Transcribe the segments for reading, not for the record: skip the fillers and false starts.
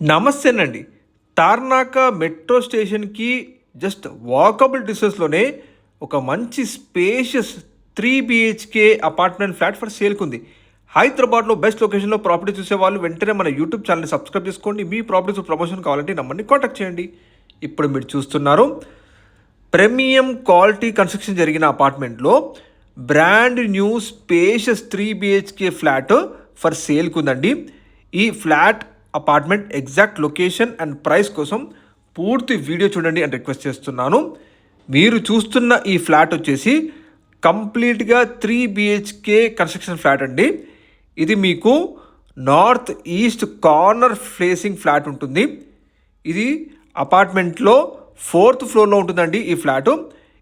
నమస్తేనండి. Tarnaka metro స్టేషన్‌కి just walkable డిస్టెన్స్‌లోనే ఒక మంచి spacious 3 BHK apartment flat for సేల్‌కుంది. హైదరాబాద్‌లో బెస్ట్ లొకేషన్‌లో ప్రాపర్టీ చూసేవాళ్ళు వెంటనే మన యూట్యూబ్ ఛానెల్‌ని సబ్స్క్రైబ్ చేసుకోండి. మీ ప్రాపర్టీస్ ప్రమోషన్ కావాలంటే నంబర్‌ని కాంటాక్ట్ చేయండి. ఇప్పుడు మీరు చూస్తున్నారు ప్రీమియం క్వాలిటీ కన్స్ట్రక్షన్ జరిగిన అపార్ట్మెంట్‌లో brand new spacious 3 BHK flat for సేల్‌కుందండి. ఈ flat apartment exact location and price కోసం పూర్తి వీడియో చూడండి అని రిక్వెస్ట్ చేస్తున్నాను. మీరు చూస్తున్న ఈ ఫ్లాట్ వచ్చేసి కంప్లీట్గా 3 బీహెచ్కే కన్స్ట్రక్షన్ ఫ్లాట్ అండి. ఇది మీకు north east corner facing flat ఉంటుంది. ఇది అపార్ట్మెంట్లో 4th ఫ్లోర్లో ఉంటుందండి ఈ ఫ్లాటు.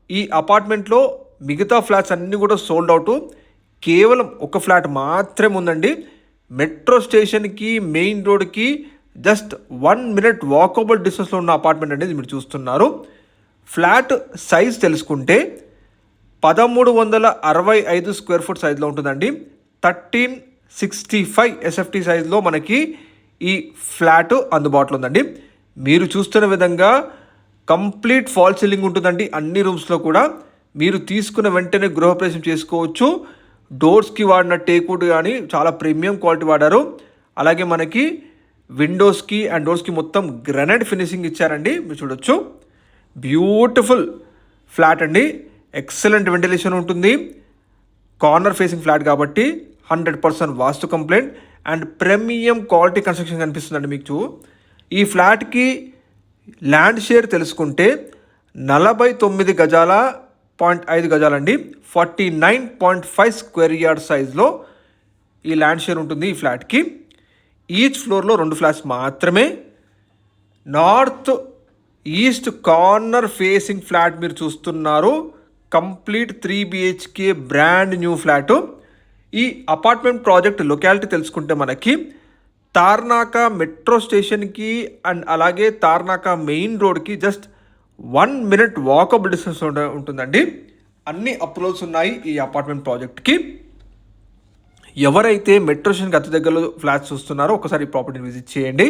ఈ అపార్ట్మెంట్లో మిగతా ఫ్లాట్స్ అన్నీ కూడా సోల్డ్ అవుట్. కేవలం ఒక ఫ్లాట్ మాత్రమే ఉందండి. మెట్రో స్టేషన్కి మెయిన్ రోడ్కి జస్ట్ 1 మినిట్ వాకబుల్ డిస్టెన్స్లో ఉన్న అపార్ట్మెంట్ అనేది మీరు చూస్తున్నారు. ఫ్లాట్ సైజ్ తెలుసుకుంటే 1365 స్క్వేర్ ఫుట్ సైజ్లో ఉంటుందండి. 1365 ఎస్ఎఫ్టీ సైజ్లో మనకి ఈ ఫ్లాట్ అందుబాటులో ఉందండి. మీరు చూస్తున్న విధంగా కంప్లీట్ ఫాల్ సీలింగ్ ఉంటుందండి అన్ని రూమ్స్లో కూడా. మీరు తీసుకున్న వెంటనే గృహప్రవేశం చేసుకోవచ్చు. డోర్స్కి వాడిన టేక్వుడ్ కానీ చాలా ప్రీమియం క్వాలిటీ వాడారు. అలాగే మనకి విండోస్కి అండ్ డోర్స్కి మొత్తం గ్రానైట్ ఫినిషింగ్ ఇచ్చారండి. మీరు చూడొచ్చు. బ్యూటిఫుల్ ఫ్లాట్ అండి. ఎక్సలెంట్ వెంటిలేషన్ ఉంటుంది. కార్నర్ ఫేసింగ్ ఫ్లాట్ కాబట్టి 100% vastu compliant and premium quality construction కనిపిస్తుందండి మీకు. ఈ ఫ్లాట్కి ల్యాండ్ షేర్ తెలుసుకుంటే 49 గజాల 0.5 గజాలండి. 49.5 స్క్వేర్ యార్డ్ సైజ్లో ఈ ల్యాండ్ షేర్ ఉంటుంది ఈ ఫ్లాట్కి. ఈచ్ ఫ్లోర్లో 2 ఫ్లాట్స్ మాత్రమే. North east corner facing flat మీరు చూస్తున్నారు. Complete 3 BHK brand new flat. ఈ అపార్ట్మెంట్ ప్రాజెక్ట్ లొకాలిటీ తెలుసుకుంటే మనకి తార్నాక మెట్రో స్టేషన్కి అండ్ అలాగే తార్నాక మెయిన్ రోడ్కి జస్ట్ 1 మినిట్ వాకబుల్ డిస్టెన్స్ ఉంటుందండి. అన్ని అప్రూవల్స్ ఉన్నాయి ఈ అపార్ట్మెంట్ ప్రాజెక్ట్కి. ఎవరైతే మెట్రో స్టేషన్కి అతి దగ్గరలో ఫ్లాట్స్ చూస్తున్నారో ఒకసారి ఈ ప్రాపర్టీని విజిట్ చేయండి.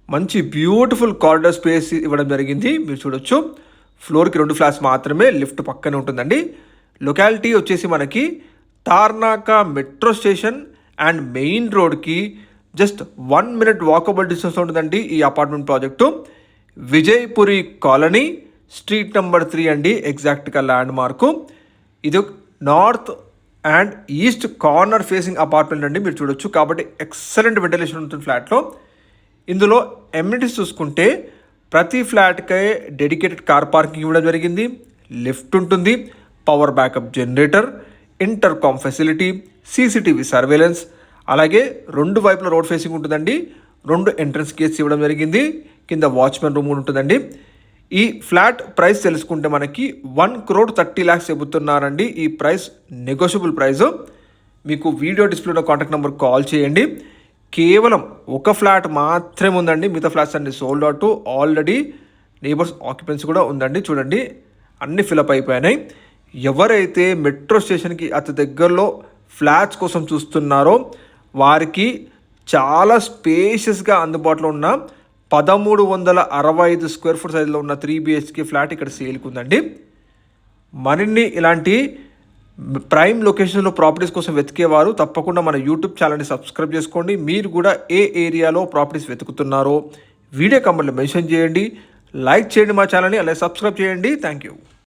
మంచి బ్యూటిఫుల్ కారిడార్ స్పేస్ ఇవ్వడం జరిగింది. మీరు చూడొచ్చు. ఫ్లోర్కి 2 ఫ్లాట్స్ మాత్రమే. లిఫ్ట్ పక్కనే ఉంటుందండి. లొకాలిటీ వచ్చేసి మనకి Tarnaka metro station and main రోడ్కి జస్ట్ 1 మినిట్ వాకబుల్ డిస్టెన్స్ ఉంటుందండి ఈ apartment project. Vijayapuri colony street number 3 అండి ఎగ్జాక్ట్గా ల్యాండ్ మార్కు. ఇది north and east corner facing apartment అండి. మీరు చూడొచ్చు. కాబట్టి ఎక్సలెంట్ వెంటిలేషన్ ఉంటుంది ఫ్లాట్లో. ఇందులో ఎమ్యూనిటీస్ చూసుకుంటే ప్రతి ఫ్లాట్కే డెడికేటెడ్ కార్ పార్కింగ్ ఇవ్వడం జరిగింది. లిఫ్ట్ ఉంటుంది, power backup generator, intercom facility, CCTV surveillance, అలాగే 2 వైపుల రోడ్ ఫేసింగ్ ఉంటుందండి. 2 ఎంట్రన్స్ గేట్స్ ఇవ్వడం జరిగింది. కింద వాచ్మెన్ రూమ్ ఉంటుందండి. ఈ ఫ్లాట్ ప్రైస్ తెలుసుకుంటే మనకి 1,30,00,000 చెబుతున్నారండి. ఈ ప్రైస్ నెగోషియబుల్ ప్రైస్. మీకు వీడియో డిస్ప్లేలో కాంటాక్ట్ నెంబర్ కాల్ చేయండి. కేవలం ఒక ఫ్లాట్ మాత్రమే ఉందండి. మిగతా ఫ్లాట్స్ అన్ని sold out. Already neighbours occupancy కూడా ఉందండి. చూడండి, అన్ని ఫిలప్ అయిపోయినాయి. ఎవరైతే మెట్రో స్టేషన్కి అతి దగ్గరలో ఫ్లాట్స్ కోసం చూస్తున్నారో వారికి చాలా స్పేషియస్గా అందుబాటులో ఉన్న 1365 స్క్వేర్ ఫుట్ సైజులో ఉన్న 3 బీహెచ్కే ఫ్లాట్ ఇక్కడ సేల్కి ఉందండి. మరిన్ని ఇలాంటి ప్రైమ్ లొకేషన్లో ప్రాపర్టీస్ కోసం వెతికేవారు తప్పకుండా మన యూట్యూబ్ ఛానల్ని సబ్స్క్రైబ్ చేసుకోండి. మీరు కూడా ఏ ఏరియాలో ప్రాపర్టీస్ వెతుకుతున్నారో వీడియో కామెంట్లో మెన్షన్ చేయండి. లైక్ చేయండి మా ఛానల్ని, అలాగే సబ్స్క్రైబ్ చేయండి. Thank you.